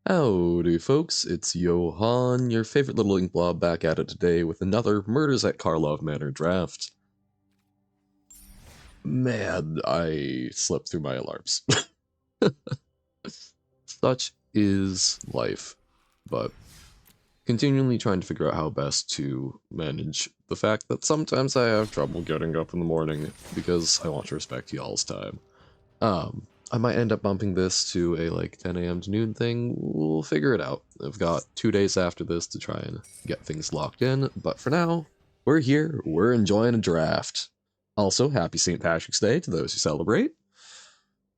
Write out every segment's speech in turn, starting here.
Howdy folks, it's Johan, your favorite little ink blob, back at it today with another Murders at Karlovmanor draft. Man, I slept through my alarms. Such is life, but continually trying to figure out how best to manage the fact that sometimes I have trouble getting up in the morning because I want to respect y'all's time. I might end up bumping this to a like 10 a.m. to noon thing. We'll figure it out. I've got 2 days after this to try and get things locked in, but for now, we're here, we're enjoying a draft. Also, happy St. Patrick's Day to those who celebrate.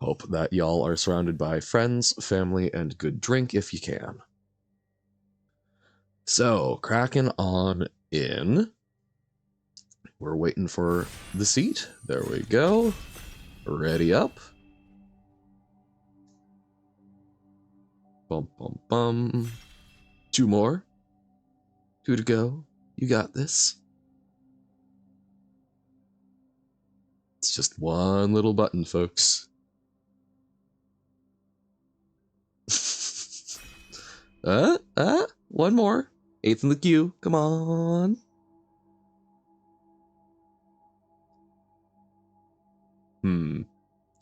Hope that y'all are surrounded by friends, family, and good drink if you can. So, cracking on in. We're waiting for the seat. There we go. Ready up. Bum, bum, bum. 2 more. 2 to go. You got this. It's just one little button, folks. One more. 8th in the queue. Come on.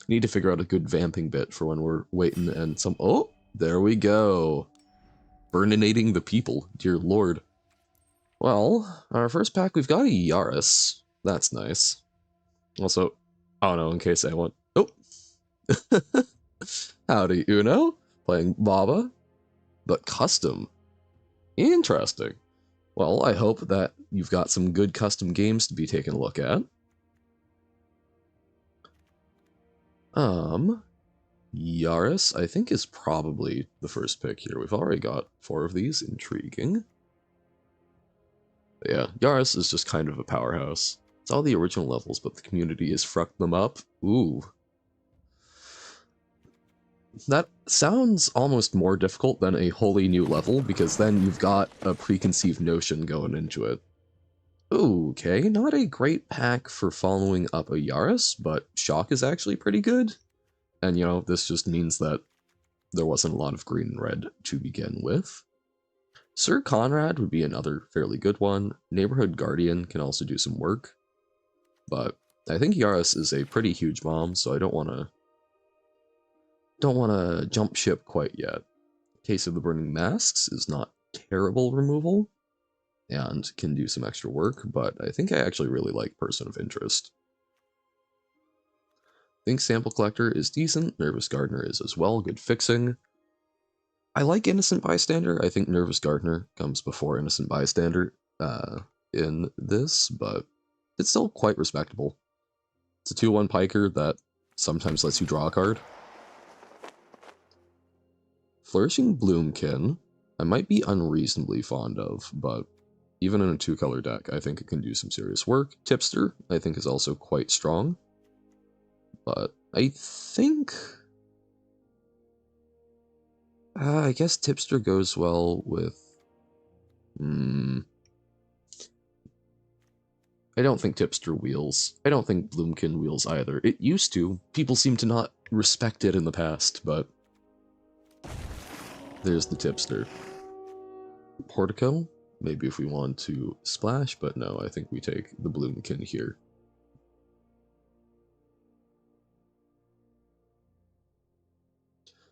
Need to figure out a good vamping bit for when we're waiting and some... Oh, there we go. Burninating the people, dear lord. Well, our first pack, we've got a Yaris. That's nice. Also, oh no, in case I want... Oh! Howdy, Uno. Playing Baba, but custom. Interesting. Well, I hope that you've got some good custom games to be taking a look at. Yaris, I think, is probably the first pick here. We've already got 4 of these. Intriguing. But yeah, Yaris is just kind of a powerhouse. It's all the original levels, but the community has fucked them up. Ooh. That sounds almost more difficult than a wholly new level, because then you've got a preconceived notion going into it. Okay, not a great pack for following up a Yaris, but Shock is actually pretty good. And, you know, this just means that there wasn't a lot of green and red to begin with. Sir Conrad would be another fairly good one. Neighborhood Guardian can also do some work. But I think Yaris is a pretty huge bomb, so I don't want to jump ship quite yet. Case of the Burning Masks is not terrible removal, and can do some extra work, but I think I actually really like Person of Interest. I think Sample Collector is decent, Nervous Gardener is as well, good fixing. I like Innocent Bystander. I think Nervous Gardener comes before Innocent Bystander in this, but it's still quite respectable. It's a 2-1 piker that sometimes lets you draw a card. Flourishing Bloomkin, I might be unreasonably fond of, but even in a 2-color deck, I think it can do some serious work. Tipster, I think, is also quite strong. But I think... I guess Tipster goes well with... I don't think Tipster wheels. I don't think Bloomkin wheels either. It used to. People seem to not respect it in the past, but... There's the Tipster. Portico? Maybe if we want to splash, but no, I think we take the Bloomkin here.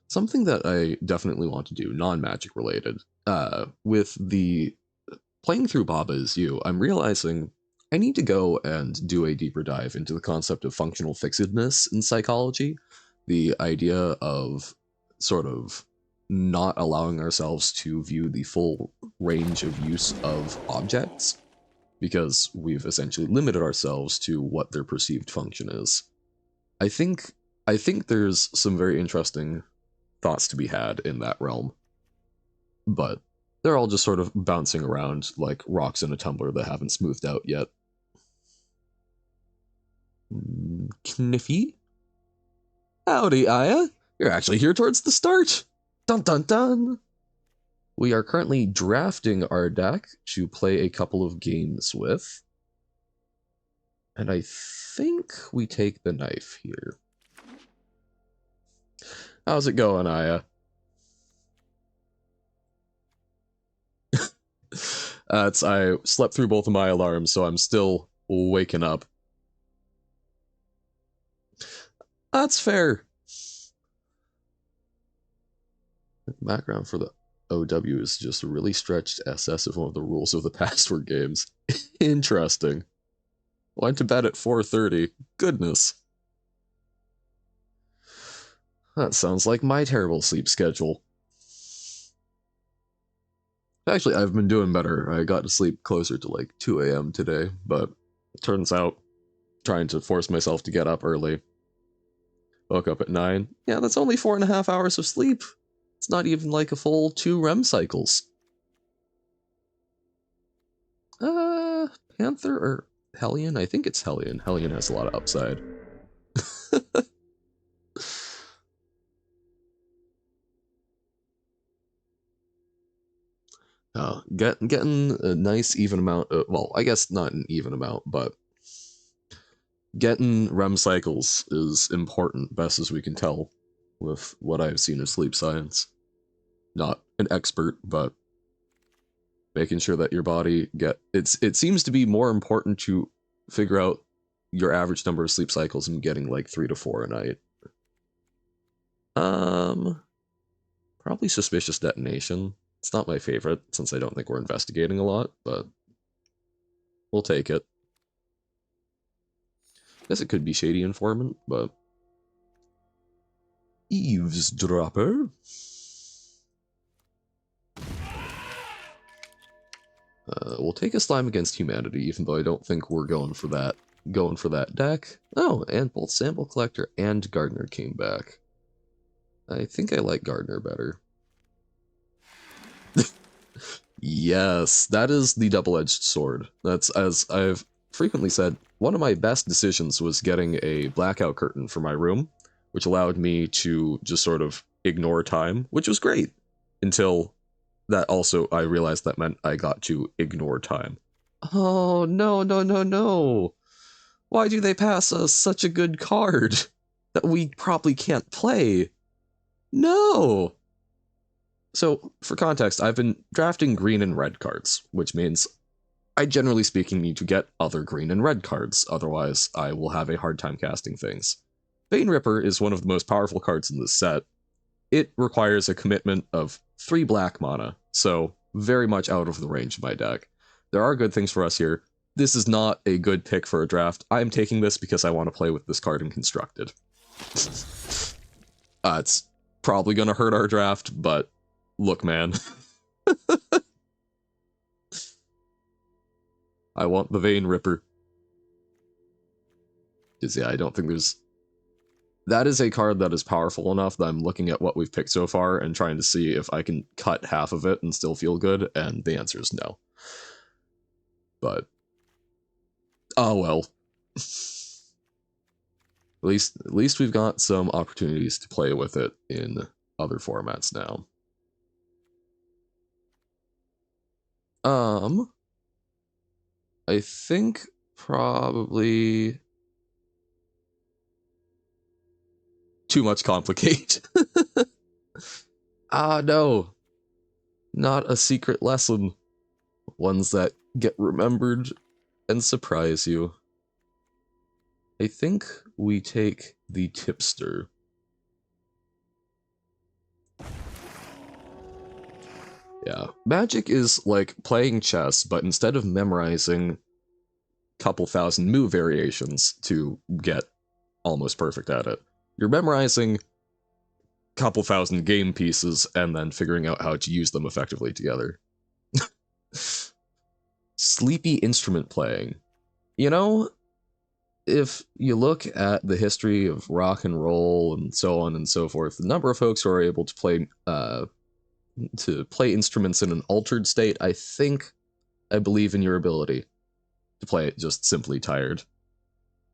Something that I definitely want to do, non-magic related, with the playing through Baba Is You, I'm realizing I need to go and do a deeper dive into the concept of functional fixedness in psychology, the idea of sort of not allowing ourselves to view the full range of use of objects, because we've essentially limited ourselves to what their perceived function is. I think there's some very interesting thoughts to be had in that realm, but they're all just sort of bouncing around like rocks in a tumbler that haven't smoothed out yet. Kniffy? Howdy, Aya! You're actually here towards the start! Dun dun dun! We are currently drafting our deck to play a couple of games with. And I think we take the knife here. How's it going, Aya? I slept through both of my alarms, so I'm still waking up. That's fair. The background for the OW is just a really stretched SS of one of the rules of the password games. Interesting. Went to bed at 4:30. Goodness. That sounds like my terrible sleep schedule. Actually, I've been doing better. I got to sleep closer to like 2 a.m. today, but it turns out trying to force myself to get up early. Woke up at 9. Yeah, that's only 4.5 hours of sleep. It's not even like a full 2 REM cycles. Panther or Hellion? I think it's Hellion. Hellion has a lot of upside. Getting a nice even amount of, well, I guess not an even amount, but getting REM cycles is important, best as we can tell, with what I've seen of sleep science. Not an expert, but making sure that your body it seems to be more important to figure out your average number of sleep cycles and getting like 3 to 4 a night. Probably Suspicious Detonation. It's not my favorite, since I don't think we're investigating a lot, but we'll take it. Guess it could be Shady Informant, but Eavesdropper. We'll take a Slime Against Humanity, even though I don't think we're going for that deck. Oh, and both Sample Collector and Gardener came back. I think I like Gardener better. Yes, that is the double-edged sword. That's, as I've frequently said, one of my best decisions was getting a blackout curtain for my room, which allowed me to just sort of ignore time, which was great, until that also I realized that meant I got to ignore time. Oh, no, no, no, no. Why do they pass us such a good card that we probably can't play? No! So, for context, I've been drafting green and red cards, which means I generally speaking need to get other green and red cards, otherwise I will have a hard time casting things. Vein Ripper is one of the most powerful cards in this set. It requires a commitment of 3 black mana, so very much out of the range of my deck. There are good things for us here. This is not a good pick for a draft. I'm taking this because I want to play with this card in Constructed. It's probably going to hurt our draft, but look, man. I want the Vein Ripper. Because, yeah, I don't think there's... That is a card that is powerful enough that I'm looking at what we've picked so far and trying to see if I can cut half of it and still feel good, and the answer is no. But... oh well. At least we've got some opportunities to play with it in other formats now. I think probably too much complicate. No. Not a secret lesson. Ones that get remembered and surprise you. I think we take the Tipster. Yeah, Magic is like playing chess, but instead of memorizing a couple thousand move variations to get almost perfect at it, you're memorizing a couple thousand game pieces and then figuring out how to use them effectively together. Sleepy instrument playing. You know, if you look at the history of rock and roll and so on and so forth, the number of folks who are able to play instruments in an altered state, I believe in your ability to play it just simply tired.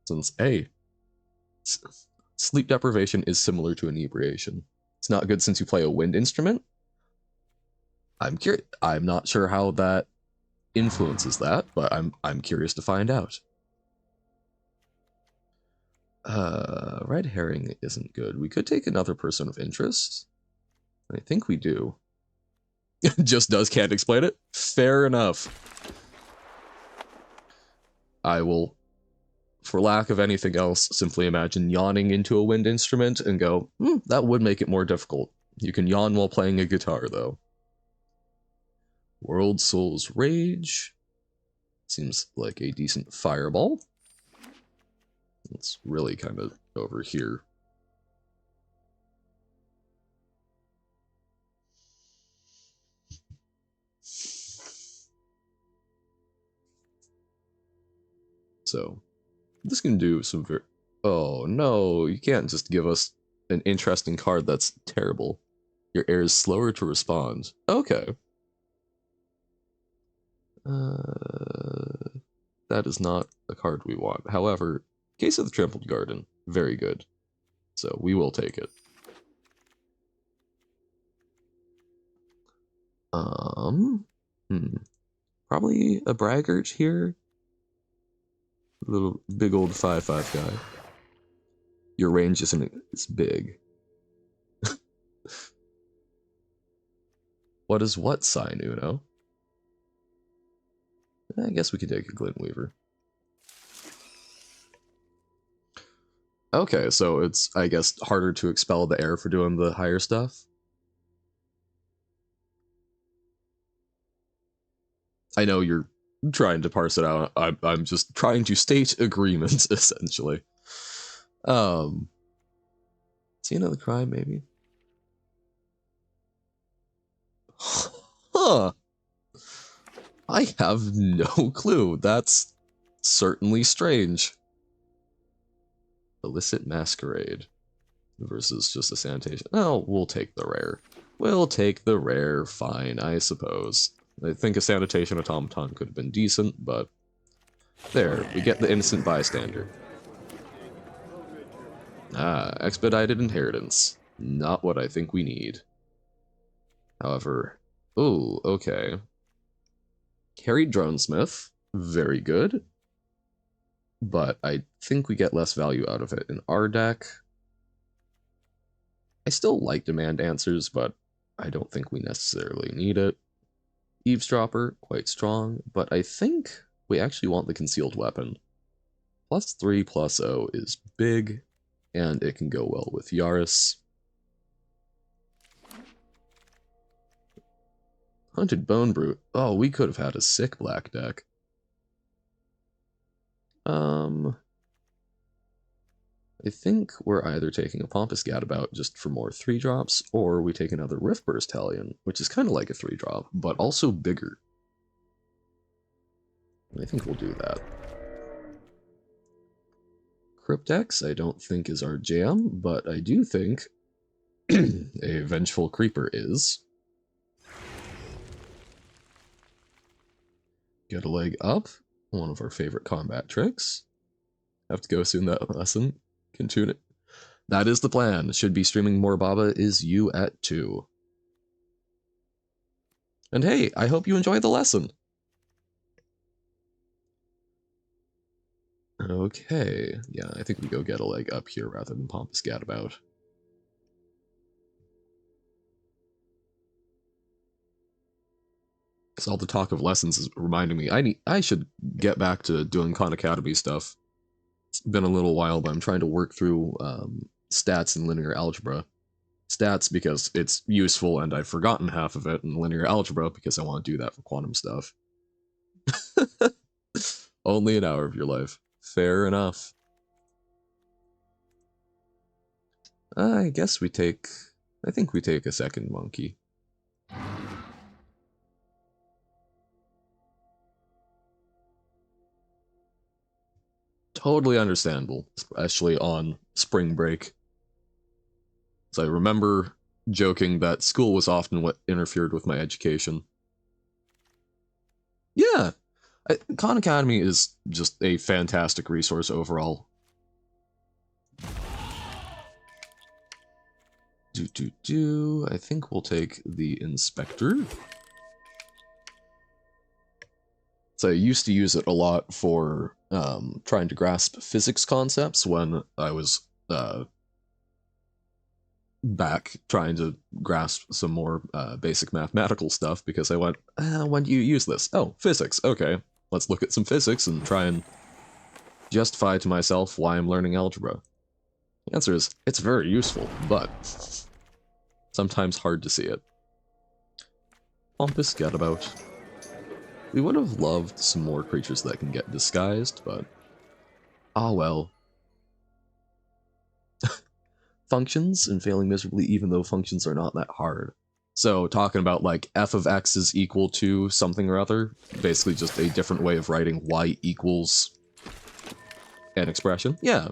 Since, hey, sleep deprivation is similar to inebriation. It's not good since you play a wind instrument. I'm not sure how that influences that, but I'm curious to find out. Red herring isn't good. We could take another person of interest. I think we do. Just can't explain it? Fair enough. I will, for lack of anything else, simply imagine yawning into a wind instrument and go, that would make it more difficult. You can yawn while playing a guitar, though. World Soul's Rage. Seems like a decent fireball. It's really kind of over here. So, this can do some very... Oh, no, you can't just give us an interesting card that's terrible. Your air is slower to respond. Okay. That is not a card we want. However, Case of the Trampled Garden, very good. So, we will take it. Probably a Braggart here. Little big old 5/5 guy. Your range isn't as big. What is what sign, Uno? I guess we could take a Glintweaver. Okay, so it's, I guess, harder to expel the air for doing the higher stuff. I know you're trying to parse it out. I'm just trying to state agreements, essentially. See another crime, maybe? Huh. I have no clue. That's certainly strange. Illicit Masquerade versus just a Sanitation. Oh, we'll take the rare. We'll take the rare, fine, I suppose. I think a Sanitation Automaton could have been decent, but... There, we get the Innocent Bystander. Ah, Expedited Inheritance. Not what I think we need. However... Ooh, okay. Harried Dronesmith. Very good. But I think we get less value out of it in our deck. I still like Demand Answers, but I don't think we necessarily need it. Eavesdropper, quite strong, but I think we actually want the Concealed Weapon. +3/+0 is big, and it can go well with Yaris. Hunted Bone Brute. Oh, we could have had a sick black deck. I think we're either taking a Pompous Gadabout just for more 3-drops, or we take another Riftburst Hellion, which is kind of like a 3-drop, but also bigger. I think we'll do that. Cryptex, I don't think is our jam, but I do think a Vengeful Creeper is. Get a leg up, one of our favorite combat tricks. Have to go soon that lesson. Can tune it. That is the plan. Should be streaming more Baba Is You at 2. And hey, I hope you enjoy the lesson. Okay, yeah, I think we go get a leg up here rather than Pompous Gadabout. Because all the talk of lessons is reminding me, I should get back to doing Khan Academy stuff. It's been a little while, but I'm trying to work through stats in linear algebra. Stats because it's useful and I've forgotten half of it, and linear algebra because I want to do that for quantum stuff. Only an hour of your life. Fair enough. I guess we take... I think we take a second monkey. Totally understandable, especially on spring break. So I remember joking that school was often what interfered with my education. Yeah, Khan Academy is just a fantastic resource overall. I think we'll take the Inspector. So I used to use it a lot for trying to grasp physics concepts when I was back trying to grasp some more basic mathematical stuff, because I went, when do you use this? Oh, physics. Okay, let's look at some physics and try and justify to myself why I'm learning algebra. The answer is, it's very useful, but sometimes hard to see it. Pompous Getabout. We would have loved some more creatures that can get disguised, but ah well. Functions and failing miserably even though functions are not that hard. So talking about like f of x is equal to something or other, basically just a different way of writing y equals an expression. Yeah,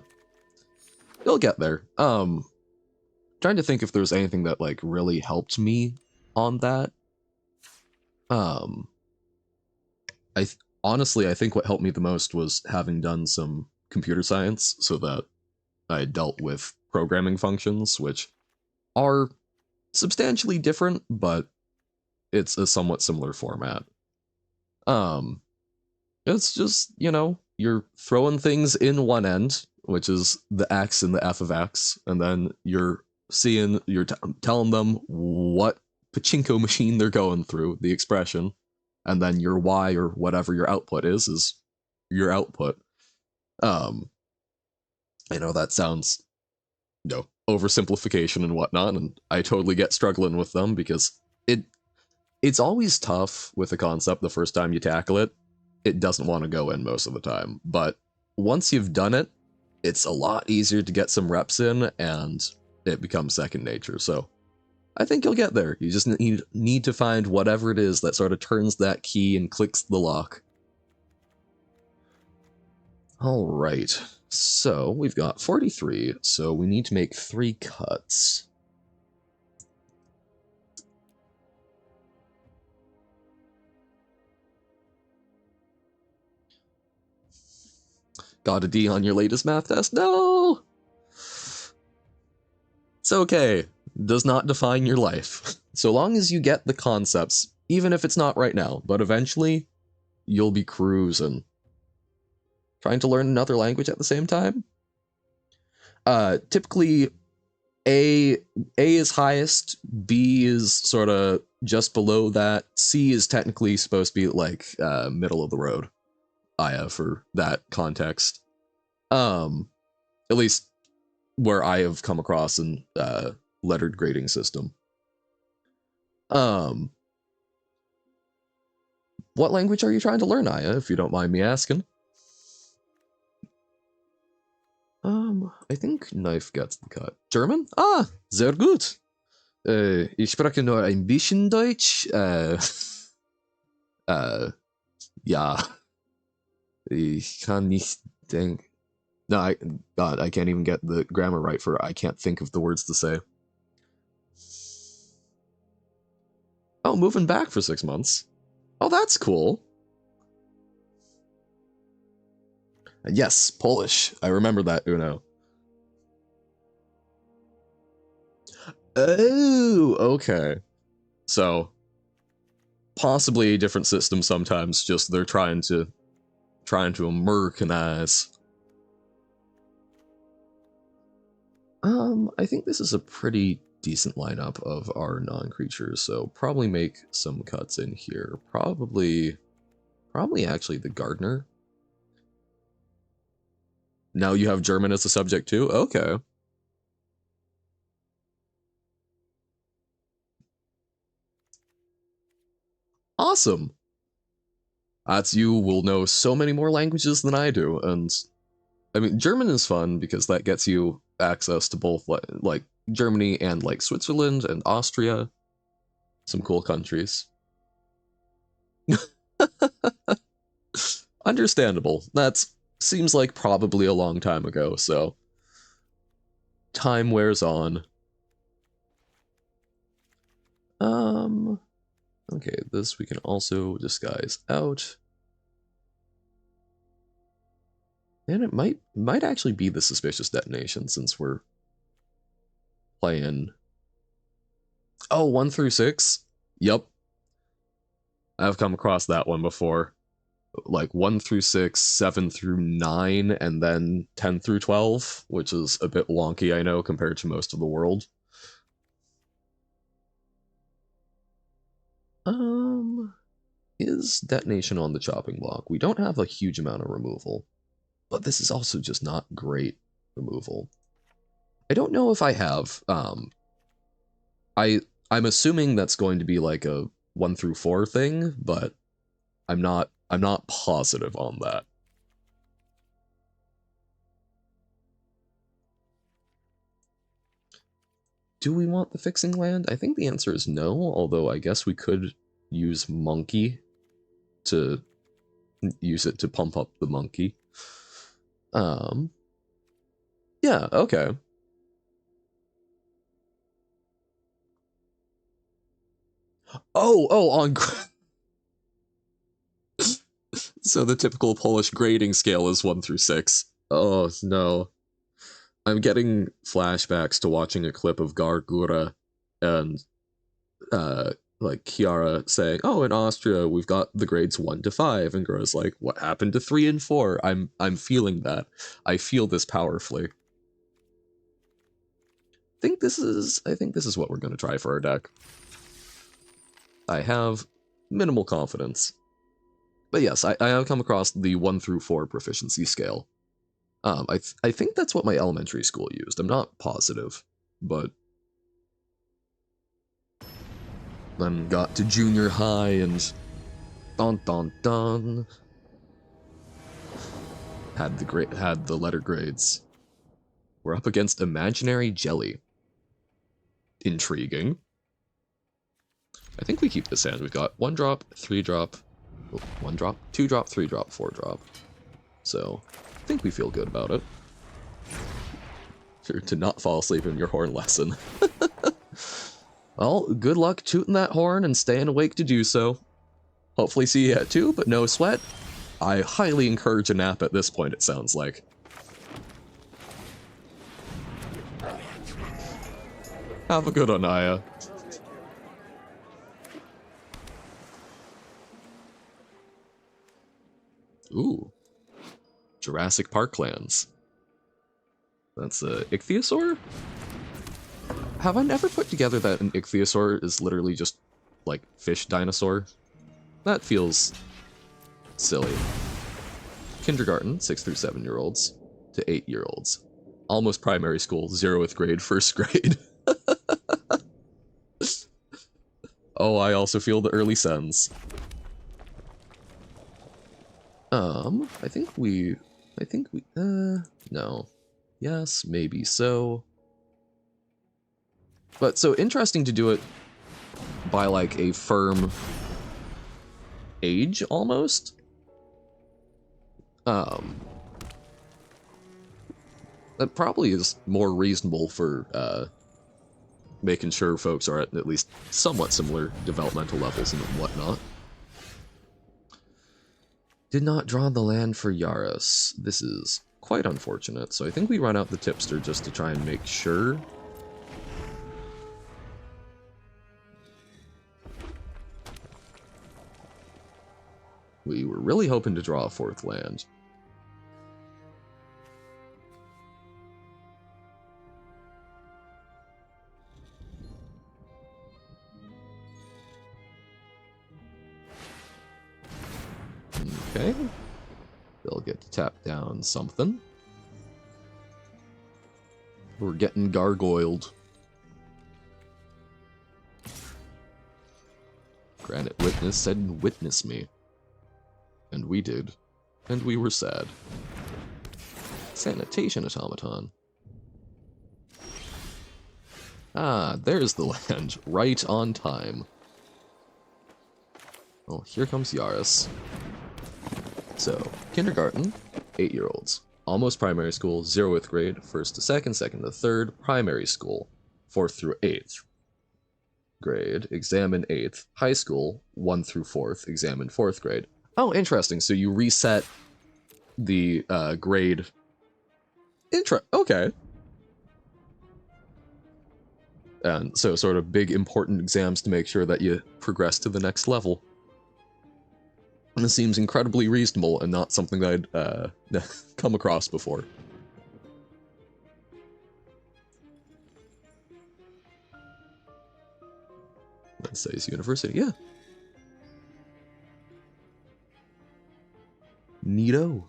you'll get there. Trying to think if there's anything that like really helped me on that. Honestly, I think what helped me the most was having done some computer science so that I dealt with programming functions, which are substantially different, but it's a somewhat similar format. Um, it's just, you know, you're throwing things in one end, which is the x and the f of x, and then you're telling them what pachinko machine they're going through, the expression, and then your y or whatever your output is your output. I know that sounds, you know, oversimplification and whatnot, and I totally get struggling with them because it's always tough with a concept the first time you tackle it. It doesn't want to go in most of the time, but once you've done it, it's a lot easier to get some reps in, and it becomes second nature. So I think you'll get there. You just need to find whatever it is that sort of turns that key and clicks the lock. All right, so we've got 43, so we need to make 3 cuts. Got a D on your latest math test? No! It's okay. Does not define your life. So long as you get the concepts, even if it's not right now, but eventually, you'll be cruising. Trying to learn another language at the same time? Typically, A is highest, B is sort of just below that, C is technically supposed to be like middle of the road. Aya for that context. At least where I have come across in lettered grading system. What language are you trying to learn, Aya, if you don't mind me asking? I think Knife gets the cut. German? Ah, sehr gut. Ich spreche nur ein bisschen Deutsch. Ja. Ich kann nicht denken. No, God, I can't even get the grammar right for I can't think of the words to say. Oh, moving back for 6 months. Oh, that's cool. Yes, Polish. I remember that, Uno. Oh, okay. So, possibly a different system sometimes, just they're trying to Americanize. I think this is a pretty decent lineup of our non-creatures, so probably make some cuts in here. Probably actually the gardener. Now you have German as a subject too? Okay. Awesome. That's you will know so many more languages than I do, and I mean, German is fun because that gets you access to both like Germany and like Switzerland and Austria. Some cool countries. Understandable. That seems like probably a long time ago, so time wears on. Okay, this we can also disguise out. And it might actually be the suspicious detonation since we're playing. Oh, 1 through 6? Yep. I've come across that one before. Like 1 through 6, 7 through 9, and then 10 through 12, which is a bit wonky, I know, compared to most of the world. Is detonation on the chopping block? We don't have a huge amount of removal. but this is also just not great removal. I don't know if I have, I'm assuming that's going to be like a 1 through 4 thing, but I'm not positive on that. Do we want the fixing land? I think the answer is no, although I guess we could use monkey to use it to pump up the monkey. Yeah, okay. Oh, on... So the typical Polish grading scale is 1 through 6. Oh, no. I'm getting flashbacks to watching a clip of Gargura and, like, Kiara saying, oh, in Austria, we've got the grades 1 to 5, and Gura's like, what happened to 3 and 4? I'm feeling that. I feel this powerfully. I think this is what we're going to try for our deck. I have minimal confidence. But yes, I have come across the 1 through 4 proficiency scale. I think that's what my elementary school used. I'm not positive, but then got to junior high and dun dun dun had the letter grades. We're up against imaginary jelly. Intriguing. I think we keep this hand. We've got 1 drop, 3 drop, 1 drop, 2 drop, 3 drop, 4 drop. So I think we feel good about it. Sure to not fall asleep in your horn lesson. Well, good luck tooting that horn and staying awake to do so. Hopefully see you at 2, but no sweat. I highly encourage a nap at this point, it sounds like. Have a good one, Aya. Ooh. Jurassic Park lands. That's a ichthyosaur? Have I never put together that an ichthyosaur is literally just, like, fish dinosaur? That feels silly. Kindergarten, 6 through 7-year-olds to 8-year-olds. Almost primary school, 0th grade, 1st grade. Oh, I also feel the early sends. I think we, no. Yes, maybe so. But so interesting to do it by like a firm age almost. That probably is more reasonable for making sure folks are at least somewhat similar developmental levels and whatnot. Did not draw the land for Yaros. This is quite unfortunate, so I think we run out the tipster just to try and make sure. We were really hoping to draw a 4th land. Okay. They'll get to tap down something. We're getting gargoyled. Granite Witness said, witness me. And we did. And we were sad. Sanitation automaton. Ah, there's the land. Right on time. Well, here comes Yaris. So, kindergarten, 8-year-olds. Almost primary school, 0th grade, 1st to 2nd, 2nd to 3rd, primary school, 4th through 8th grade, examine 8th, high school, 1 through 4th, examine 4th grade. Oh, interesting, so you reset the grade. Okay. And so sort of big important exams to make sure that you progress to the next level. And this seems incredibly reasonable and not something that I'd come across before. That says university, yeah. Neato.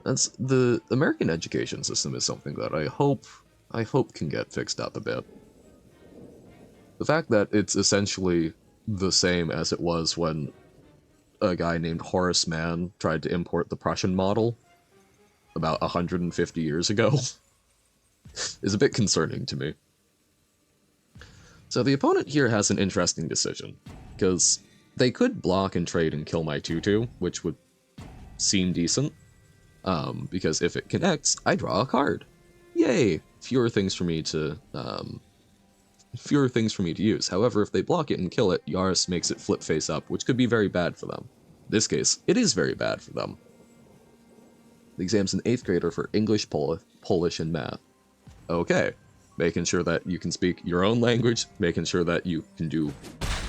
That's the American education system is something that I hope can get fixed up a bit. The fact that it's essentially the same as it was when a guy named Horace Mann tried to import the Prussian model about 150 years ago is a bit concerning to me. So the opponent here has an interesting decision, because they could block and trade and kill my 2/2, which would seem decent, because if it connects, I draw a card. Yay! Fewer things for me to use. However, if they block it and kill it, Yaris makes it flip face up, which could be very bad for them. In this case, it is very bad for them. The exam's an 8th grader for English, Polish, and math. Okay. Making sure that you can speak your own language, making sure that you can do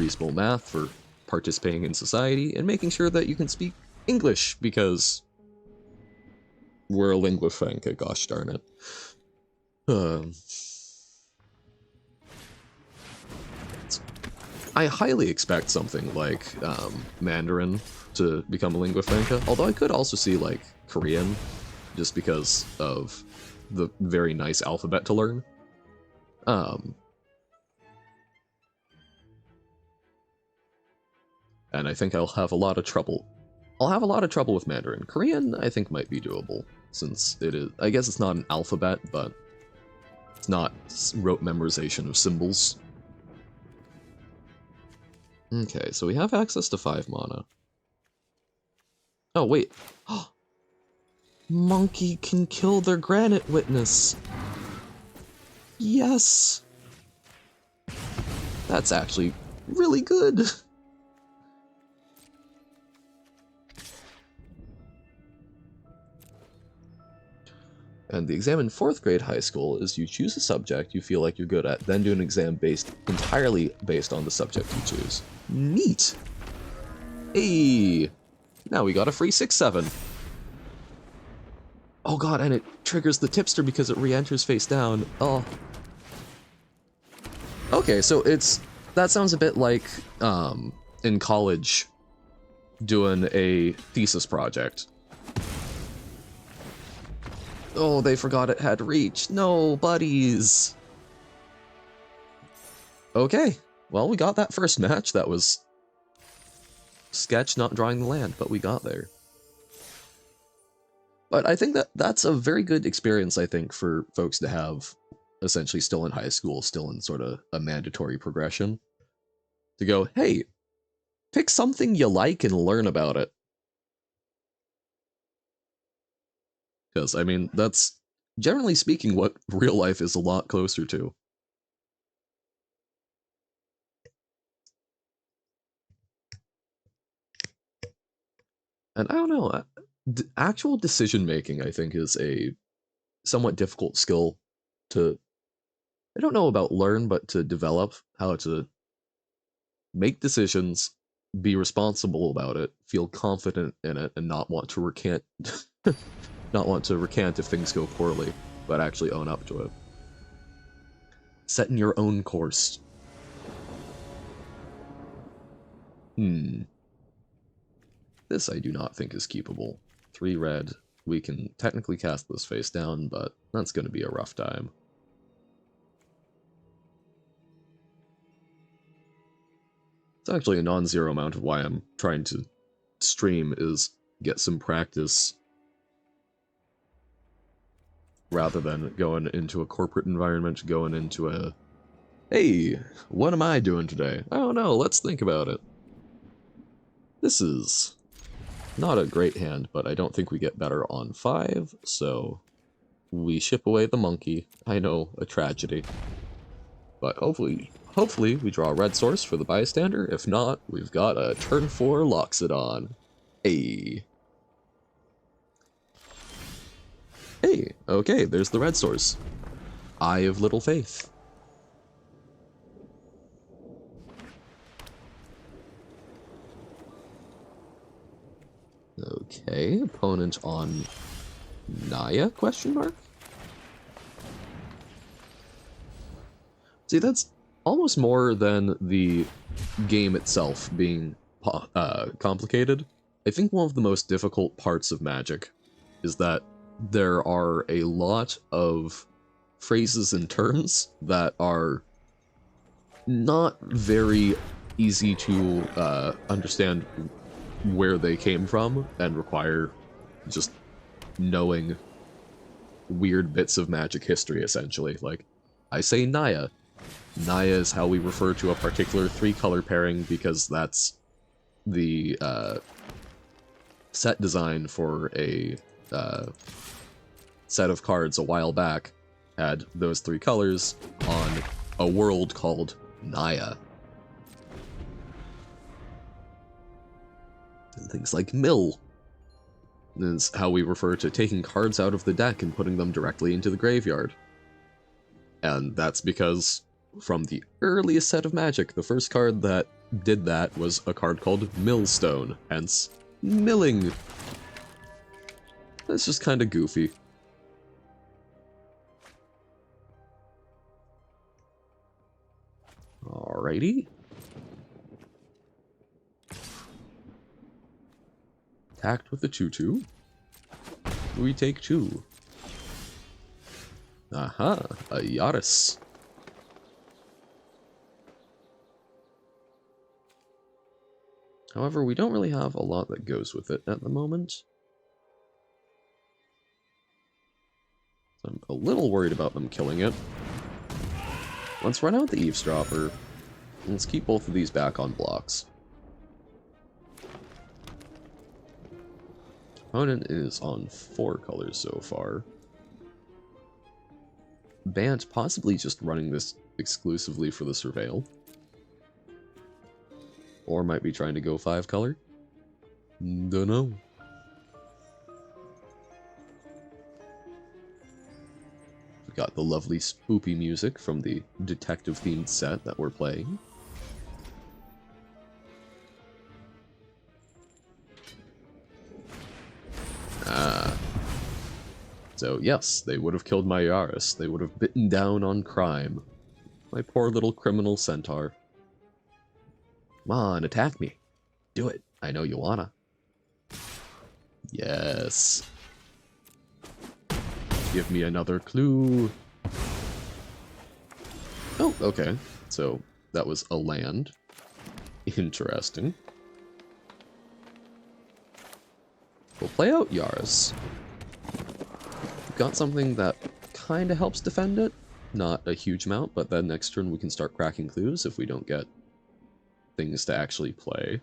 reasonable math for participating in society, and making sure that you can speak English, because we're a lingua franca, gosh darn it. I highly expect something like Mandarin to become a lingua franca, although I could also see like Korean, just because of the very nice alphabet to learn. And I think I'll have a lot of trouble. I'll have a lot of trouble with Mandarin. Korean, I think, might be doable, since it is, I guess it's not an alphabet, but it's not rote memorization of symbols. Okay, so we have access to 5 mana. Oh, wait. Monkey can kill their granite witness. Yes! That's actually really good. And the exam in 4th grade high school is you choose a subject you feel like you're good at, then do an exam entirely based on the subject you choose. Neat! Hey! Now we got a free 6/7. Oh god, and it triggers the tipster because it re-enters face down. Oh. Okay, so that sounds a bit like, in college, doing a thesis project. Oh, they forgot it had reach. No, buddies. Okay, well, we got that first match. That was sketch, not drawing the land, but we got there. But I think that's a very good experience, I think, for folks to have, essentially still in high school, still in sort of a mandatory progression. To go, hey, pick something you like and learn about it. Because, I mean, that's, generally speaking, what real life is a lot closer to. And I don't know, actual decision-making, I think, is a somewhat difficult skill to, I don't know about learn, but to develop, how to make decisions, be responsible about it, feel confident in it, and not want to recant not want to recant if things go poorly, but actually own up to it. Setting your own course. This I do not think is keepable. 3 red. We can technically cast this face down, but that's going to be a rough time. It's actually a non-zero amount of why I'm trying to stream, is get some practice rather than going into a corporate environment, going into a, hey, what am I doing today? I don't know, let's think about it. This is not a great hand, but I don't think we get better on 5, so we ship away the monkey. I know, a tragedy. But hopefully we draw a red source for the bystander. If not, we've got a turn 4 Loxodon. Hey. Hey, okay, there's the red source. Eye of Little Faith. Okay, opponent on Naya, question mark? See, that's almost more than the game itself being complicated. I think one of the most difficult parts of Magic is that there are a lot of phrases and terms that are not very easy to understand where they came from and require just knowing weird bits of magic history, essentially. Like, I say Naya. Naya is how we refer to a particular 3-color pairing because that's the set design for a set of cards a while back had those 3 colors on a world called Naya. And things like mill is how we refer to taking cards out of the deck and putting them directly into the graveyard. And that's because from the earliest set of Magic, the first card that did that was a card called Millstone, hence milling. That's just kind of goofy. Alrighty. Attacked with the 2/2. We take 2. Aha, a Yaris. However, we don't really have a lot that goes with it at the moment. So I'm a little worried about them killing it. Let's run out the Eavesdropper. Let's keep both of these back on blocks. Opponent is on 4 colors so far. Bant possibly just running this exclusively for the Surveil. Or might be trying to go 5 color. Dunno. We got the lovely spoopy music from the detective themed set that we're playing. So yes, they would have killed my Yaris. They would have bitten down on crime. My poor little criminal centaur. Come on, attack me. Do it. I know you wanna. Yes. Give me another clue. Oh, okay. So that was a land. Interesting. We'll play out Yaris. Got something that kind of helps defend it. Not a huge amount, but then next turn we can start cracking clues if we don't get things to actually play.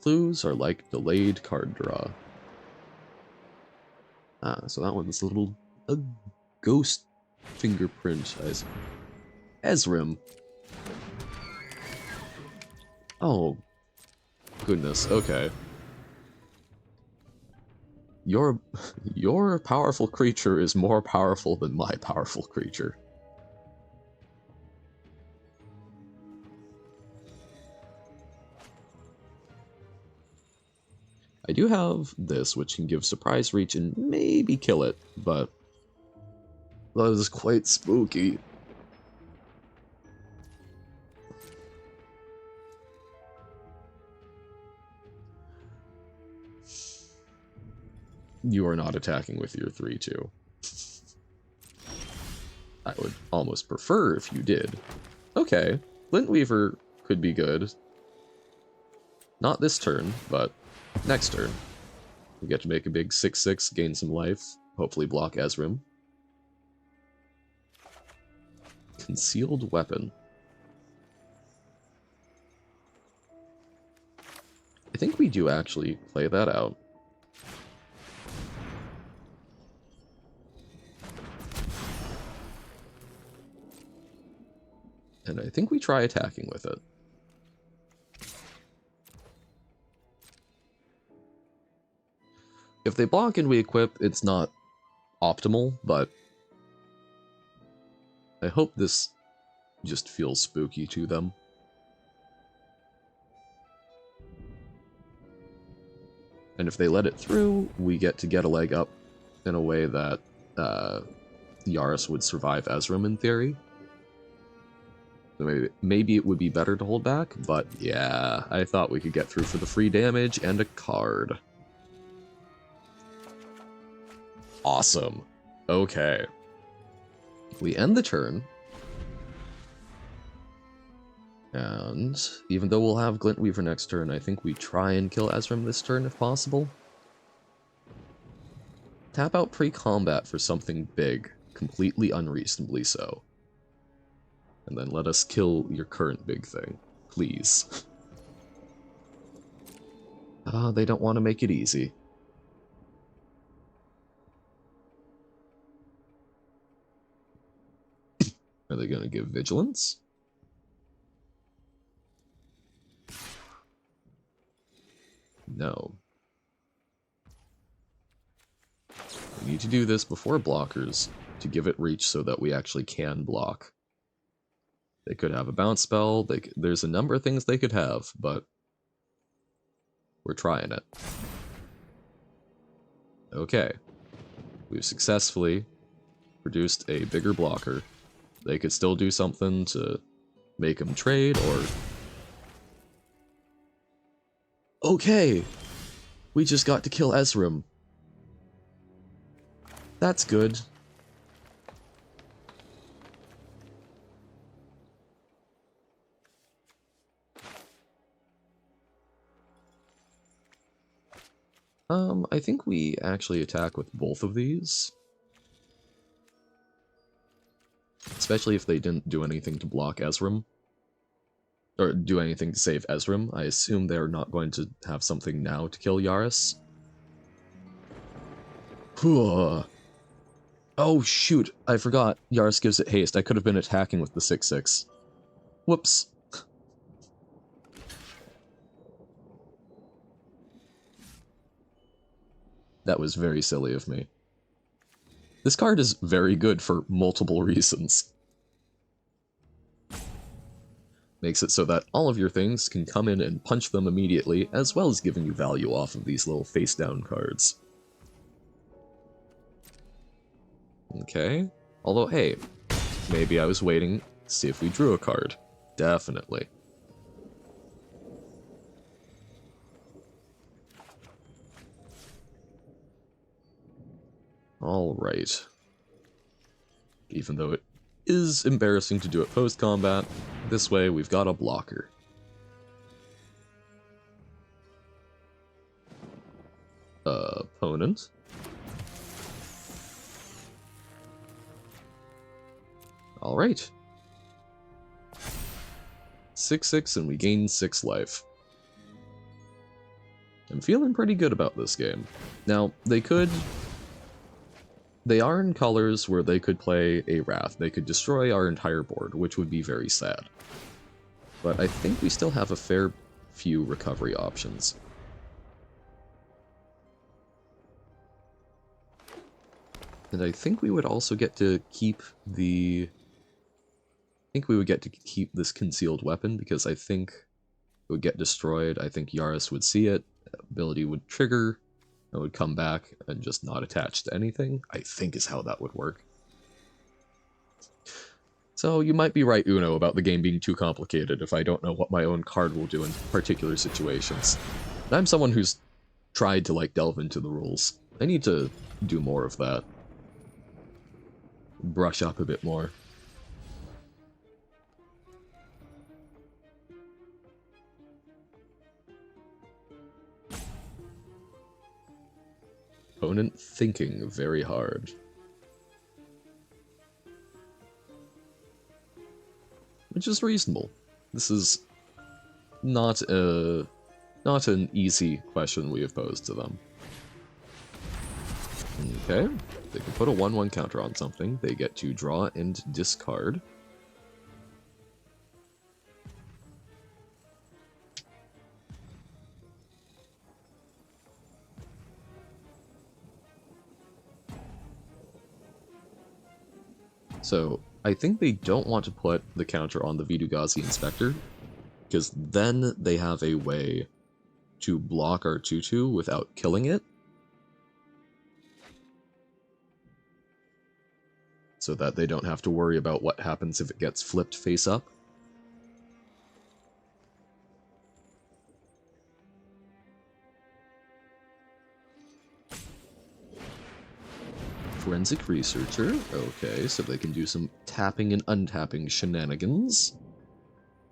Clues are like delayed card draw. So that one's a ghost fingerprint. Ezrim. Oh, goodness, okay. Your powerful creature is more powerful than my powerful creature. I do have this, which can give surprise reach and maybe kill it, but that is quite spooky. You are not attacking with your 3/2. I would almost prefer if you did. Okay, Flintweaver could be good. Not this turn, but next turn. We get to make a big 6/6, gain some life, hopefully block Ezrim. Concealed weapon. I think we do actually play that out. And I think we try attacking with it. If they block and we equip, it's not optimal, but I hope this just feels spooky to them. And if they let it through, we get to get a leg up in a way that Yaris would survive Ezrim in theory. So maybe it would be better to hold back, but yeah, I thought we could get through for the free damage and a card. Awesome. Okay. We end the turn. And even though we'll have Glintweaver next turn, I think we try and kill Ezram this turn if possible. Tap out pre-combat for something big, completely unreasonably so. And then let us kill your current big thing, please. They don't want to make it easy. Are they going to give Vigilance? No. We need to do this before blockers to give it reach so that we actually can block. They could have a bounce spell, there's a number of things they could have, but we're trying it. Okay. We've successfully produced a bigger blocker. They could still do something to make them trade, or... Okay! We just got to kill Ezram. That's good. I think we actually attack with both of these. Especially if they didn't do anything to block Ezram. Or do anything to save Ezram. I assume they're not going to have something now to kill Yaris. Oh shoot, I forgot. Yaris gives it haste. I could have been attacking with the 6/6. Whoops. That was very silly of me. This card is very good for multiple reasons. Makes it so that all of your things can come in and punch them immediately, as well as giving you value off of these little face-down cards. Okay. Although, hey, maybe I was waiting to see if we drew a card. Definitely. Alright. Even though it is embarrassing to do it post-combat, this way we've got a blocker. Opponent. Alright. 6/6 and we gain 6 life. I'm feeling pretty good about this game. Now, they are in colors where they could play a Wrath. They could destroy our entire board, which would be very sad. But I think we still have a fair few recovery options. And I think we would also get to keep the... I think we would get to keep this concealed weapon, because I think it would get destroyed. I think Yaris would see it, ability would trigger, and would come back and just not attach to anything, I think is how that would work. So you might be right, Uno, about the game being too complicated if I don't know what my own card will do in particular situations. And I'm someone who's tried to, delve into the rules. I need to do more of that. Brush up a bit more. Opponent thinking very hard. Which is reasonable. This is not an easy question we have posed to them. Okay, they can put a 1/1 counter on something. They get to draw and discard. So, I think they don't want to put the counter on the Vidugazi Inspector, because then they have a way to block our 2/2 without killing it. So that they don't have to worry about what happens if it gets flipped face up. Forensic researcher. Okay, so they can do some tapping and untapping shenanigans.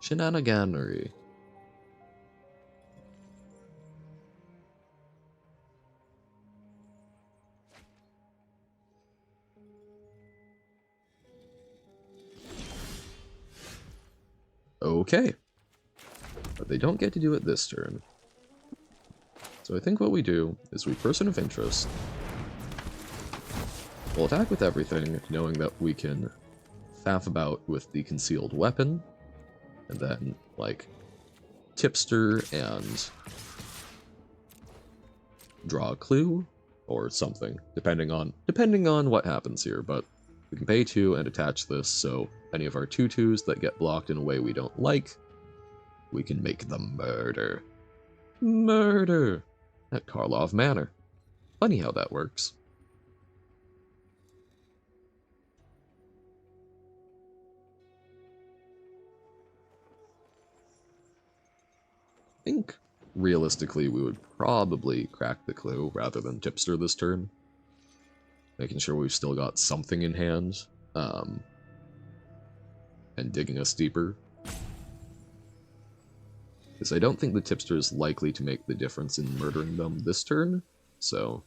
Shenaniganery. Okay. But they don't get to do it this turn. So I think what we do is we person of interest. We'll attack with everything, knowing that we can faff about with the concealed weapon, and then, like, tipster and draw a clue, or something, depending on what happens here, but we can pay 2 and attach this, so any of our 2/2s that get blocked in a way we don't like, we can make them murder. Murder! At Karlov Manor. Funny how that works. I think, realistically, we would probably crack the clue rather than tipster this turn. Making sure we've still got something in hand, and digging us deeper. Because I don't think the tipster is likely to make the difference in murdering them this turn, so...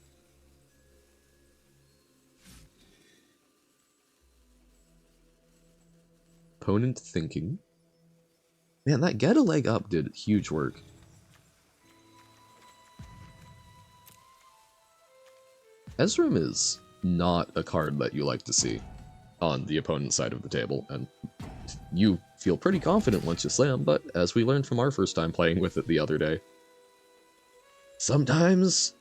Opponent thinking. Man, that get a leg up did huge work. Ezram is not a card that you like to see on the opponent's side of the table, and you feel pretty confident once you slam, but as we learned from our first time playing with it the other day, sometimes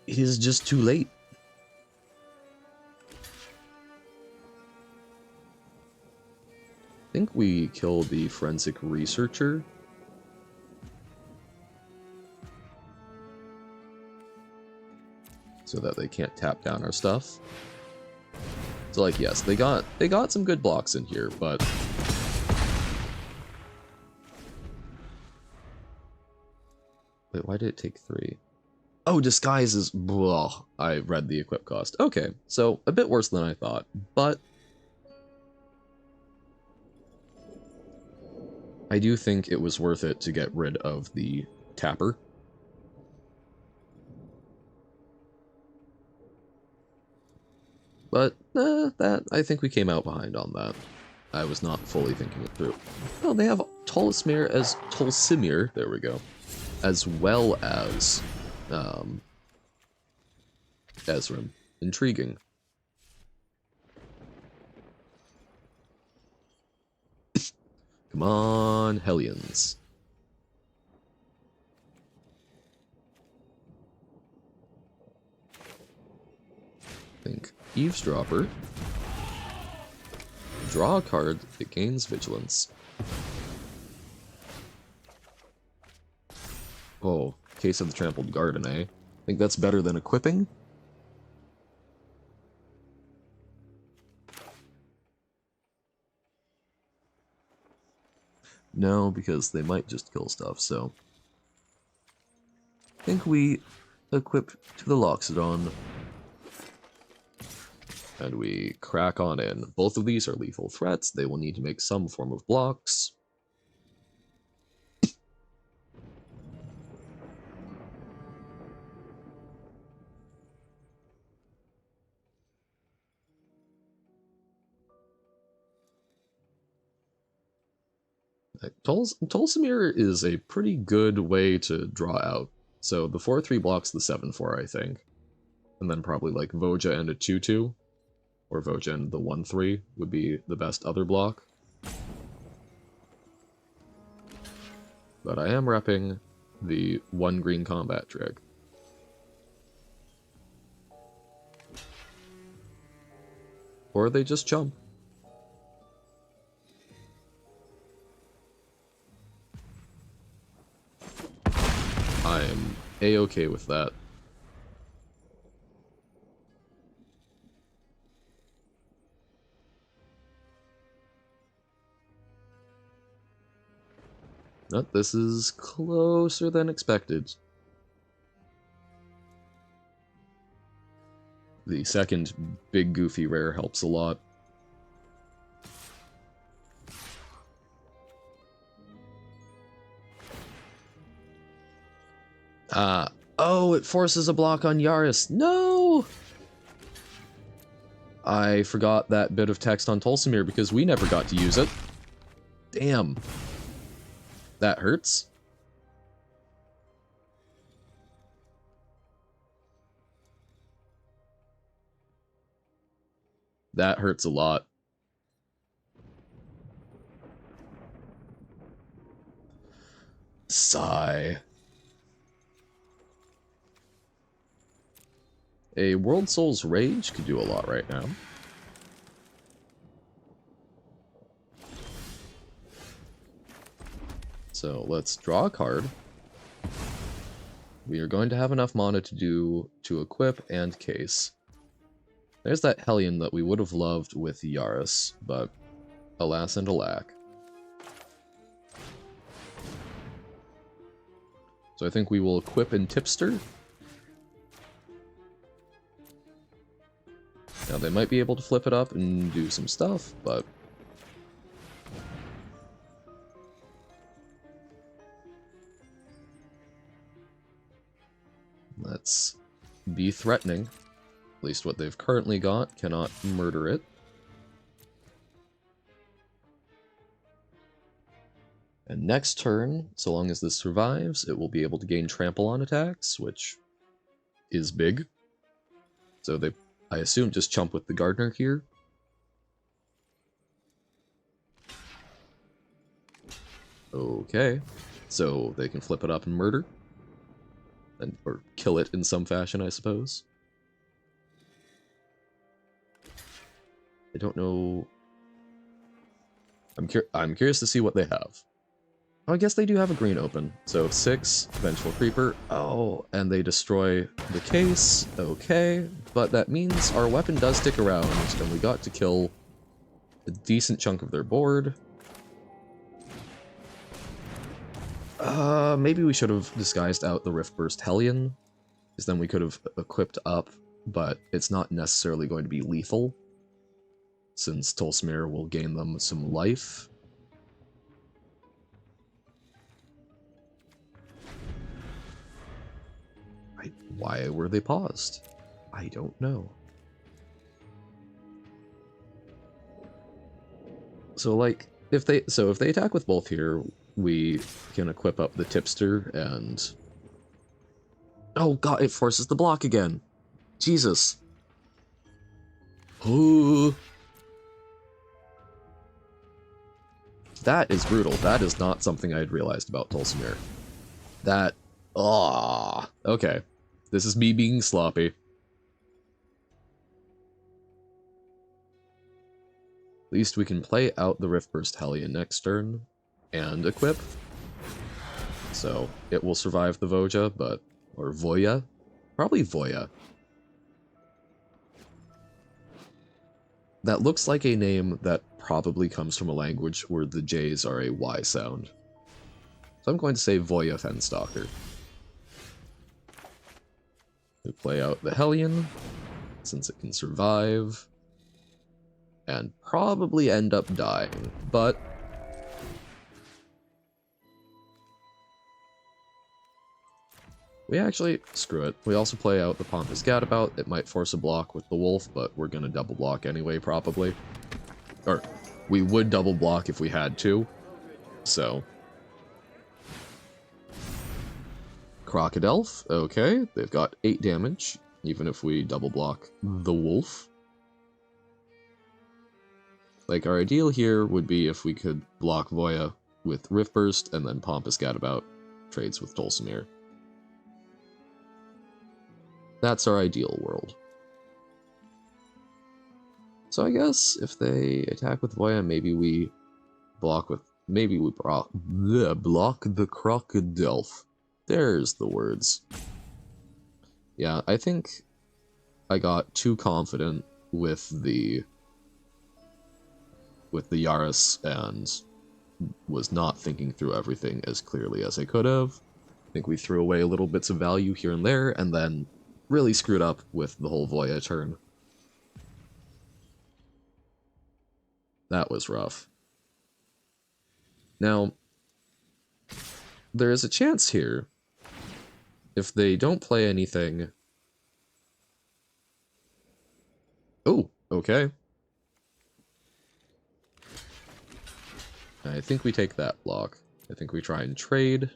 it is just too late. I think we kill the forensic researcher. So that they can't tap down our stuff. So, like, yes, they got some good blocks in here, but wait, why did it take 3? Oh, disguise is... Blah. I read the equip cost. Okay, so a bit worse than I thought, but I do think it was worth it to get rid of the tapper. But, I think we came out behind on that. I was not fully thinking it through. Oh, they have Tolsimir, there we go, as well as, Ezram. Intriguing. Come on, Hellions. Think Eavesdropper. Draw a card, it gains vigilance. Oh, Case of the Trampled Garden, eh? Think that's better than equipping? No, because they might just kill stuff, so... I think we equip to the Loxodon. And we crack on in. Both of these are lethal threats. They will need to make some form of blocks. Tolsimir is a pretty good way to draw out. So the 4/3 blocks the 7/4, I think. And then probably like Voja and a 2/2. Or Voja and the 1/3 would be the best other block. But I am repping the 1 green combat trick. Or they just jump. I'm a-okay with that. Nope, this is closer than expected. The second big goofy rare helps a lot. Oh, it forces a block on Yaris. No! I forgot that bit of text on Tolsimir because we never got to use it. Damn. That hurts. That hurts a lot. Sigh. A World Soul's Rage could do a lot right now. So let's draw a card. We are going to have enough mana to equip and case. There's that Hellion that we would have loved with Yaris, but alas and alack. So I think we will equip in Tipster. Now they might be able to flip it up and do some stuff, but... let's be threatening. At least what they've currently got cannot murder it. And next turn, so long as this survives, it will be able to gain trample on attacks, which is big. So they, I assume, just chump with the Gardener here. Okay, so they can flip it up and murder. And, or kill it in some fashion, I suppose. I don't know... I'm curious to see what they have. Oh, I guess they do have a green open. So 6, Vengeful Creeper. Oh, and they destroy the case. Okay, but that means our weapon does stick around, and we got to kill a decent chunk of their board. Maybe we should have disguised out the Riftburst Hellion, because then we could have equipped up, but it's not necessarily going to be lethal, since Tolsimir will gain them some life. Why were they paused? I don't know. So, like, if they attack with both here, we can equip up the Tipster and... oh god, it forces the block again! Jesus! Ooh. That is brutal. That is not something I had realized about Tolsimir. That... ah, okay. This is me being sloppy. At least we can play out the Riftburst Hellion next turn and equip. So it will survive the Voja, but... or Voya? Probably Voya. That looks like a name that probably comes from a language where the J's are a Y sound. So I'm going to say Voya Fenstalker. We play out the Hellion, since it can survive, and probably end up dying, but... we actually, screw it. We also play out the Pompous Gadabout. It might force a block with the Wolf, but we're gonna double block anyway, probably. Or, we would double block if we had to, so... Crocodile, okay, they've got 8 damage, even if we double block the Wolf. Like, our ideal here would be if we could block Voya with Riftburst, and then Pompous Gadabout trades with Tolsimir. That's our ideal world. So I guess if they attack with Voya, maybe we block with... maybe we block the Crocodile. There's the words. Yeah, I think I got too confident with the Yaris and was not thinking through everything as clearly as I could have. I think we threw away little bits of value here and there, and then Really screwed up with the whole Voya turn. That was rough. Now, there is a chance here, if they don't play anything... Oh, okay. I think we take that block. I think we try and trade.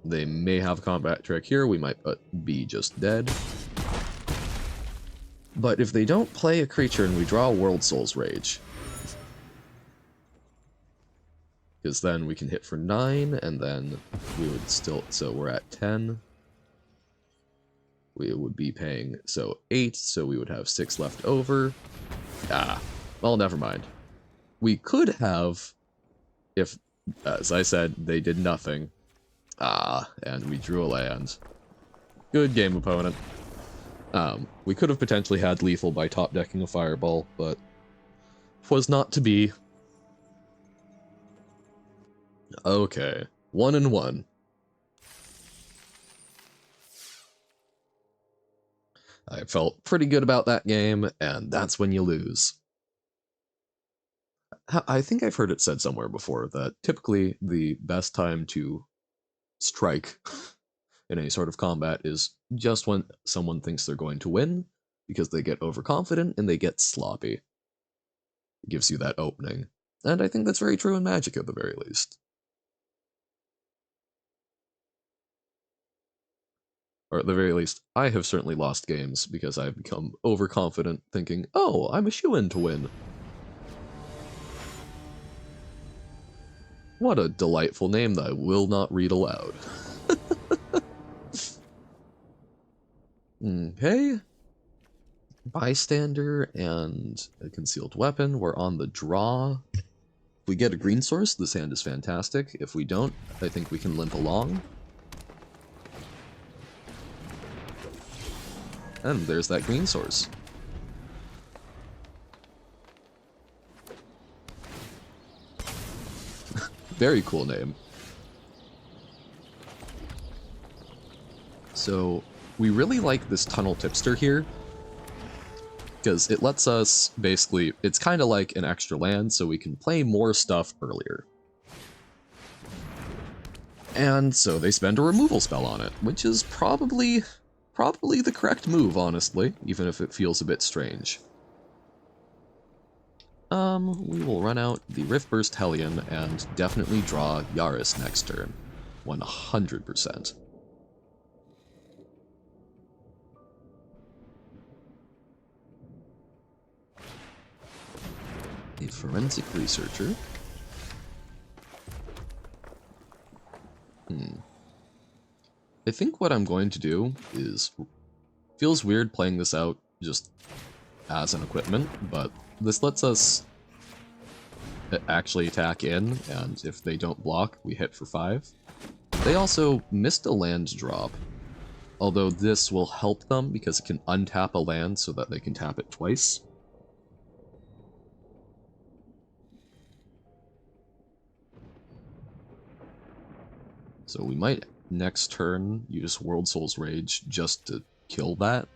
They may have a combat trick here, we might be just dead. But if they don't play a creature and we draw World Soul's Rage, because then we can hit for 9, and then we would still, so we're at 10. We would be paying, so 8, so we would have 6 left over. Well, never mind. We could have, if, as I said, they did nothing. And we drew a land. Good game, opponent. We could have potentially had lethal by top decking a fireball, but was not to be. Okay, 1-1. I felt pretty good about that game, and that's when you lose. I think I've heard it said somewhere before that typically the best time to strike in any sort of combat is just when someone thinks they're going to win, because they get overconfident and they get sloppy. It gives you that opening. And I think that's very true in Magic at the very least. Or at the very least, I have certainly lost games because I've become overconfident, thinking, oh, I'm a shoo-in to win. What a delightful name that I will not read aloud. Okay. Bystander and a concealed weapon. We're on the draw. If we get a green source, this hand is fantastic. If we don't, I think we can limp along. And there's that green source. Very cool name. So, we really like this Tunnel Tipster here, because it lets us basically, it's kind of like an extra land, so we can play more stuff earlier. And so they spend a removal spell on it, which is probably the correct move, honestly, even if it feels a bit strange. We will run out the Riftburst Hellion and definitely draw Yaris next turn. 100%. A Forensic Researcher. I think what I'm going to do is... Feels weird playing this out just as an equipment, but this lets us actually attack in, and if they don't block, we hit for 5. They also missed a land drop, although this will help them because it can untap a land so that they can tap it twice. So we might next turn use World Soul's Rage just to kill that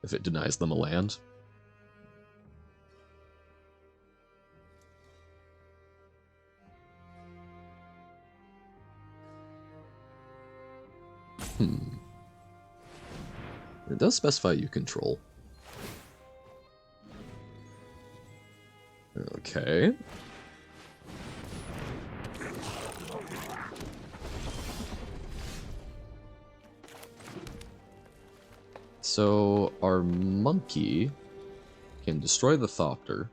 if it denies them a land. It does specify you control. Okay. So our monkey can destroy the Thopter.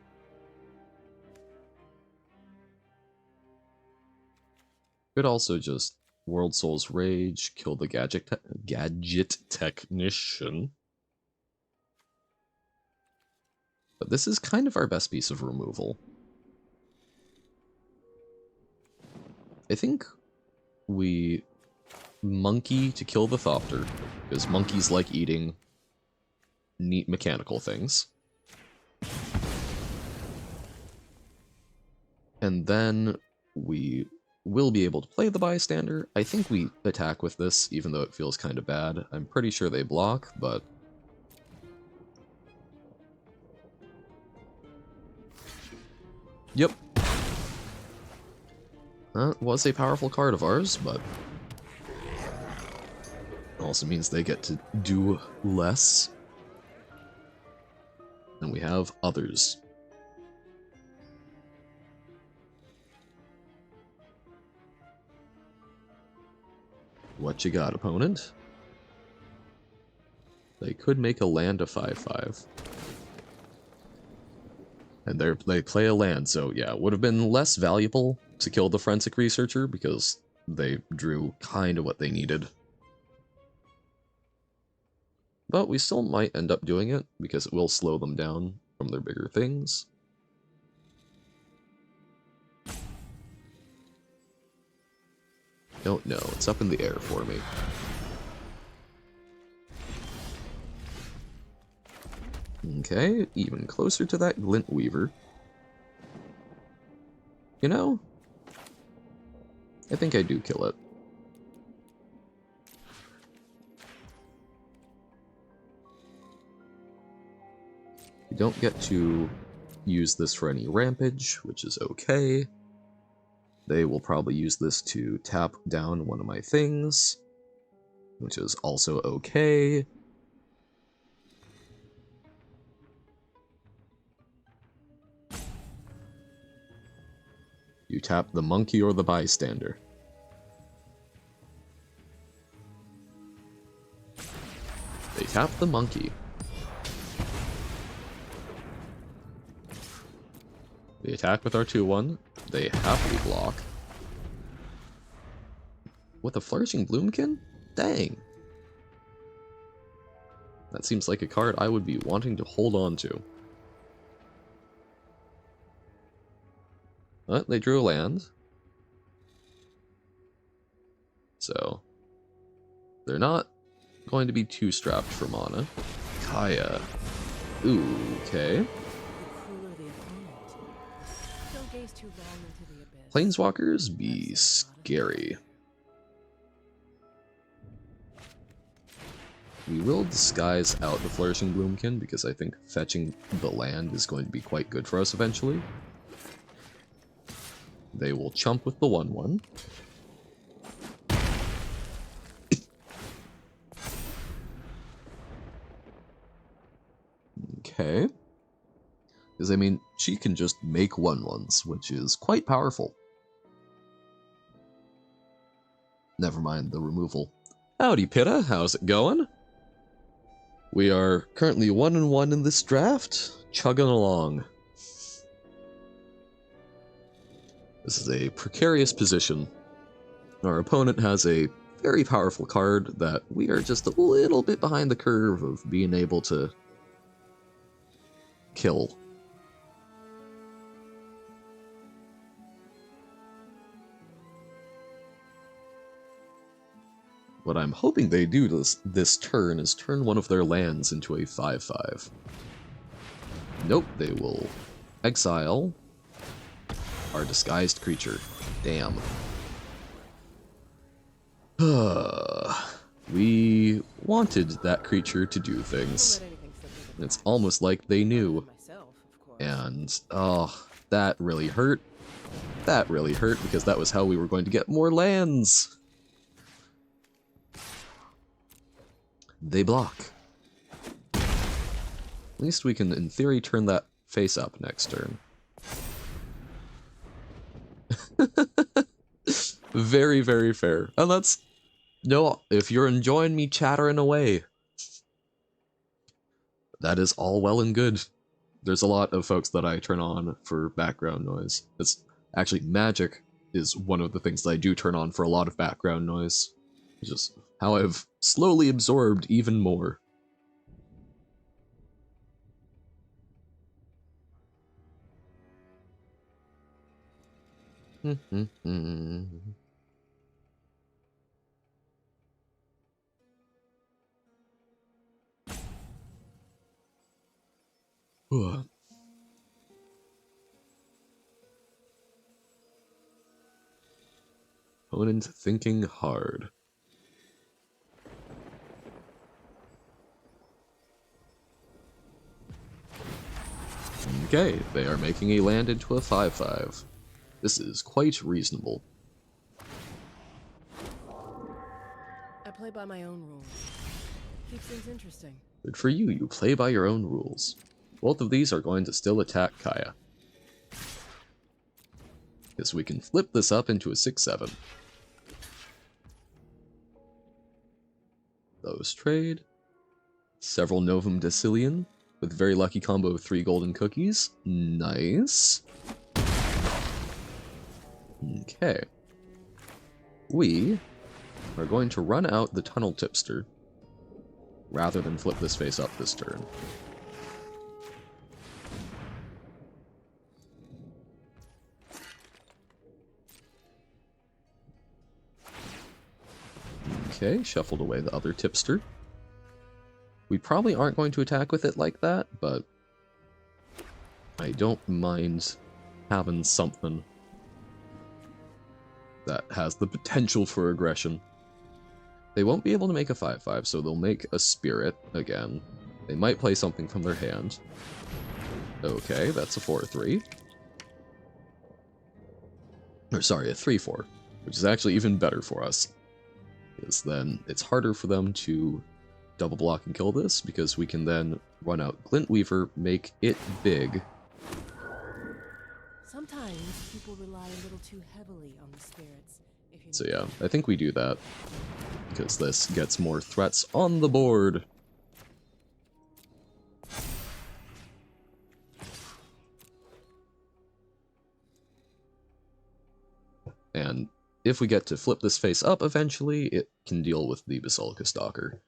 Could also just World Soul's Rage, kill the Gadget Technician. But this is kind of our best piece of removal. I think we monkey to kill the Thopter, because monkeys like eating neat mechanical things. And then we will be able to play the bystander. I think we attack with this, even though it feels kind of bad. I'm pretty sure they block, but... Yep. That was a powerful card of ours, but... also means they get to do less. And we have others. What you got, opponent? They could make a land a 5/5. And they play a land, so yeah, it would have been less valuable to kill the forensic researcher because they drew kind of what they needed. But we still might end up doing it because it will slow them down from their bigger things. Don't know, it's up in the air for me. Okay, even closer to that Glint Weaver. You know, I think I do kill it. You don't get to use this for any rampage, which is okay. They will probably use this to tap down one of my things, which is also okay. You tap the monkey or the bystander. They tap the monkey. They attack with our 2/1. They happily block. With a Flourishing Bloomkin? Dang. That seems like a card I would be wanting to hold on to. But they drew a land. So, they're not going to be too strapped for mana. Kaya. Ooh, okay. Planeswalkers be scary. We will disguise out the Flourishing Bloomkin because I think fetching the land is going to be quite good for us eventually. They will chump with the 1/1. Okay. Because, I mean, she can just make 1/1s, which is quite powerful. Never mind the removal. Howdy, Pitta. How's it going? We are currently 1-1 in this draft, chugging along. This is a precarious position. Our opponent has a very powerful card that we are just a little bit behind the curve of being able to kill. What I'm hoping they do this turn is turn one of their lands into a 5/5. Nope, they will exile our disguised creature. Damn. We wanted that creature to do things. It's almost like they knew. And, oh, that really hurt. That really hurt because that was how we were going to get more lands. They block. At least we can, in theory, turn that face up next turn. Very, very fair. And that's... No, if you're enjoying me chattering away, that is all well and good. There's a lot of folks that I turn on for background noise. It's actually, magic is one of the things that I do turn on for a lot of background noise. It's just how I've slowly absorbed even more. Opponent thinking hard. Okay, they are making a land into a 5/5. This is quite reasonable. I play by my own rules. Keeps things interesting. Good for you, you play by your own rules. Both of these are going to still attack Kaya. Because we can flip this up into a 6/7. Those trade. Several Novum Decilion with very lucky combo of 3 golden cookies. Nice. Okay. We are going to run out the Tunnel Tipster rather than flip this face up this turn. Okay, shuffled away the other Tipster. We probably aren't going to attack with it like that, but I don't mind having something that has the potential for aggression. They won't be able to make a 5/5, so they'll make a Spirit again. They might play something from their hand. Okay, that's a 4/3. Or sorry, a 3/4, which is actually even better for us. Because then it's harder for them to double block and kill this, because we can then run out Glintweaver, make it big. Sometimes people rely a little too heavily on the spirits. If you So yeah, I think we do that, because this gets more threats on the board. And if we get to flip this face up eventually, it can deal with the Basilica Stalker.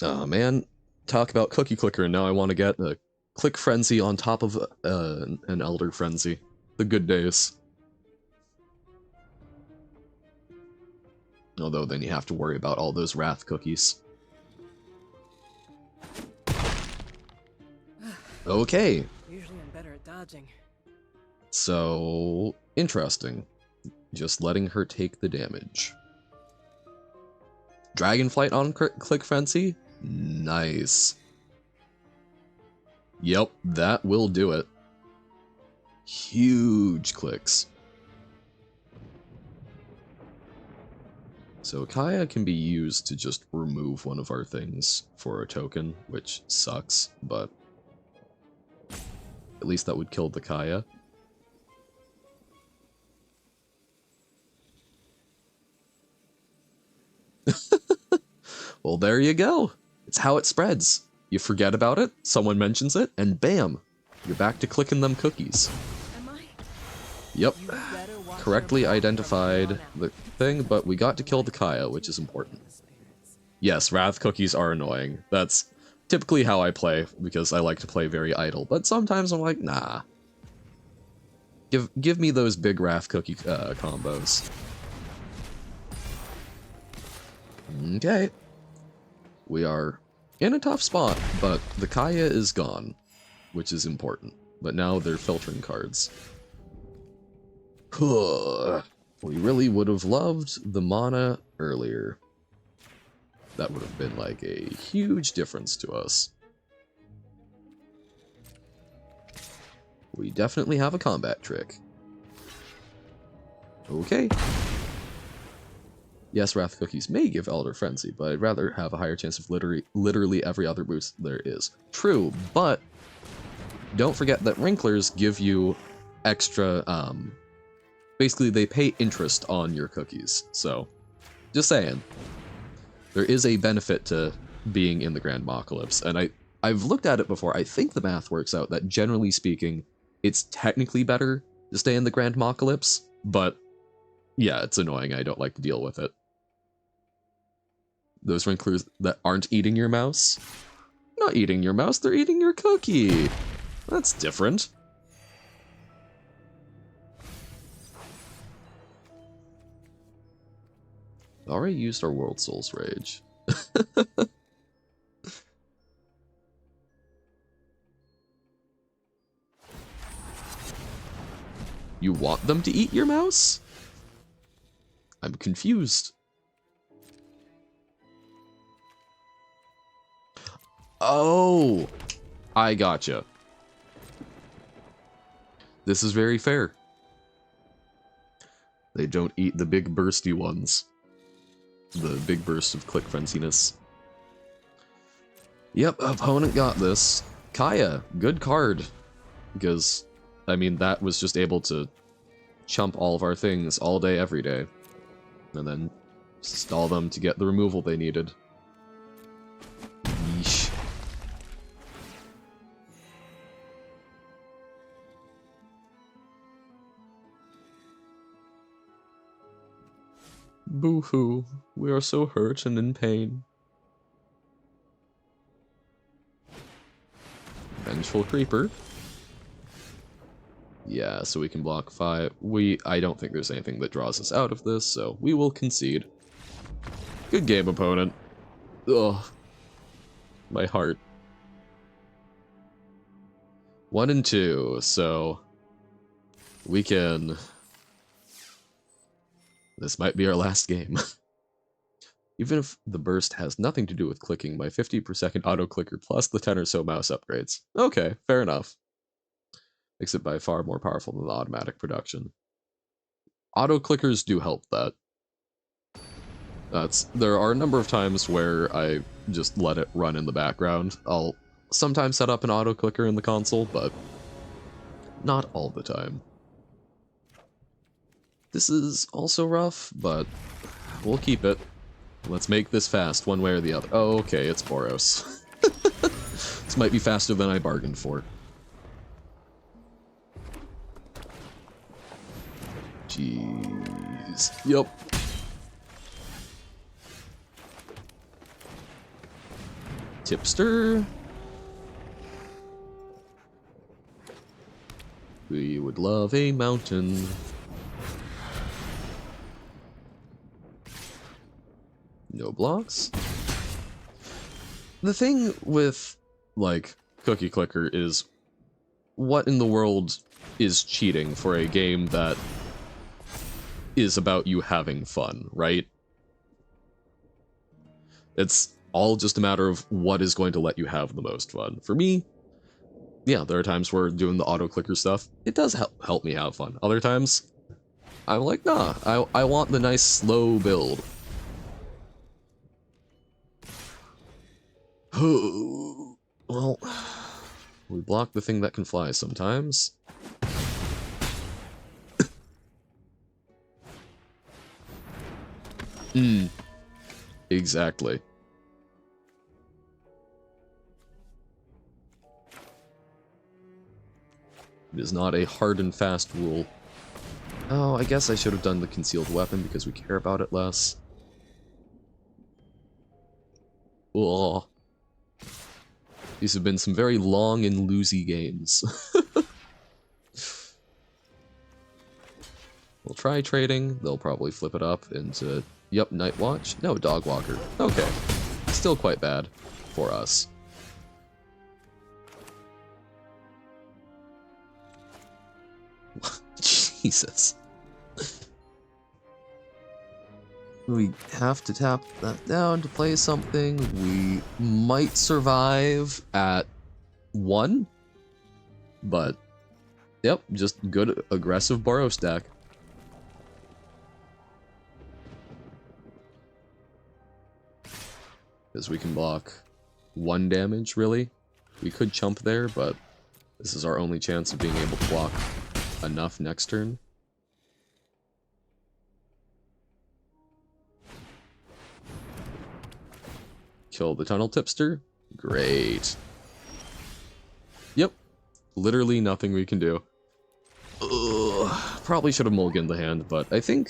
Oh man, talk about Cookie Clicker, and now I want to get a Click Frenzy on top of an Elder Frenzy. The good days. Although then you have to worry about all those Wrath cookies. Okay. Usually I'm better at dodging. So, interesting. Just letting her take the damage. Dragonflight on Click Frenzy? Nice. Yep, that will do it. Huge clicks. So Kaya can be used to just remove one of our things for a token, which sucks, but at least that would kill the Kaya. Well, there you go. It's how it spreads. You forget about it, someone mentions it, and bam! You're back to clicking them cookies. Am I? Yep. You better watch Correctly your mouth from identified now on the thing, but we got to kill the Kaya, which is important. Yes, Wrath cookies are annoying. That's typically how I play, because I like to play very idle, but sometimes I'm like, nah. Give me those big Wrath cookie combos. Okay. We are in a tough spot, but the Kaya is gone, which is important. But now they're filtering cards. We really would have loved the mana earlier. That would have been like a huge difference to us. We definitely have a combat trick. Okay. Yes, Wrath Cookies may give Elder Frenzy, but I'd rather have a higher chance of literally every other boost there is. True, but don't forget that Wrinklers give you extra, basically they pay interest on your cookies, so just saying. There is a benefit to being in the Grand Mocalypse, and I've looked at it before. I think the math works out that generally speaking, it's technically better to stay in the Grand Mocalypse, but yeah, it's annoying. I don't like to deal with it. Those Wrinklers that aren't eating your mouse? Not eating your mouse, they're eating your cookie! That's different. Already used our World Souls Rage. You want them to eat your mouse? I'm confused. Oh, I gotcha. This is very fair. They don't eat the big bursty ones. The big burst of click frenziness. Yep, opponent got this. Kaya, good card. Because, I mean, that was just able to chump all of our things all day, every day. And then stall them to get the removal they needed. Yeesh. Boo-hoo, we are so hurt and in pain. Vengeful Creeper. Yeah, so we can block 5. I don't think there's anything that draws us out of this, so we will concede. Good game, opponent. Ugh. My heart. 1 and 2, so we can... This might be our last game. Even if the burst has nothing to do with clicking, my 50 per second auto clicker plus the 10 or so mouse upgrades. Okay, fair enough. Makes it by far more powerful than the automatic production. Auto clickers do help that. There are a number of times where I just let it run in the background. I'll sometimes set up an auto clicker in the console, but not all the time. This is also rough, but we'll keep it. Let's make this fast, one way or the other. Oh, okay, it's Boros. This might be faster than I bargained for. Jeez. Yup. Tipster. We would love a mountain. No blocks. The thing with, like, Cookie Clicker is, what in the world is cheating for a game that is about you having fun, right? It's all just a matter of what is going to let you have the most fun. For me, yeah, there are times where doing the auto clicker stuff, it does help me have fun. Other times, I'm like, nah, I want the nice slow build. Well, we block the thing that can fly sometimes. Exactly. It is not a hard and fast rule. Oh, I guess I should have done the concealed weapon because we care about it less. Ugh. These have been some very long and loosey games. We'll try trading. They'll probably flip it up into, yep, Night Watch. No, Dog Walker. Okay. Still quite bad for us. Jesus. We have to tap that down to play something. We might survive at 1, but yep, just good aggressive Boros stack. Because we can block 1 damage, really. We could chump there, but this is our only chance of being able to block enough next turn. Kill the tunnel tipster. Great. Yep. Literally nothing we can do. Ugh. Probably should have mulliganed the hand, but I think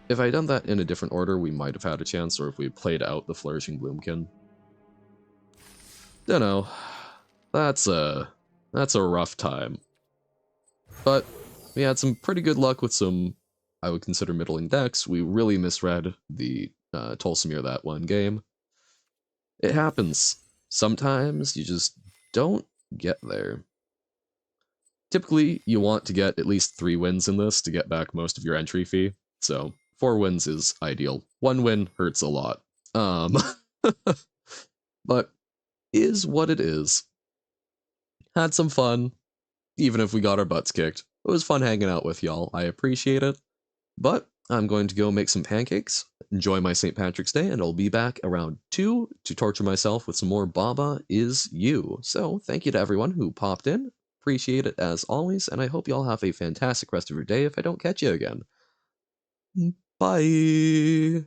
if I had done that in a different order, we might have had a chance, or if we played out the Flourishing Bloomkin. Dunno. That's a rough time. But we had some pretty good luck with some, I would consider, middling decks. We really misread the Tolsimir that one game. It happens. Sometimes you just don't get there. Typically, you want to get at least 3 wins in this to get back most of your entry fee. So 4 wins is ideal. 1 win hurts a lot. But is what it is. Had some fun, even if we got our butts kicked. It was fun hanging out with y'all. I appreciate it. But I'm going to go make some pancakes, enjoy my St. Patrick's Day, and I'll be back around 2 to torture myself with some more Baba Is You. So thank you to everyone who popped in. Appreciate it as always, and I hope y'all have a fantastic rest of your day if I don't catch you again. Bye!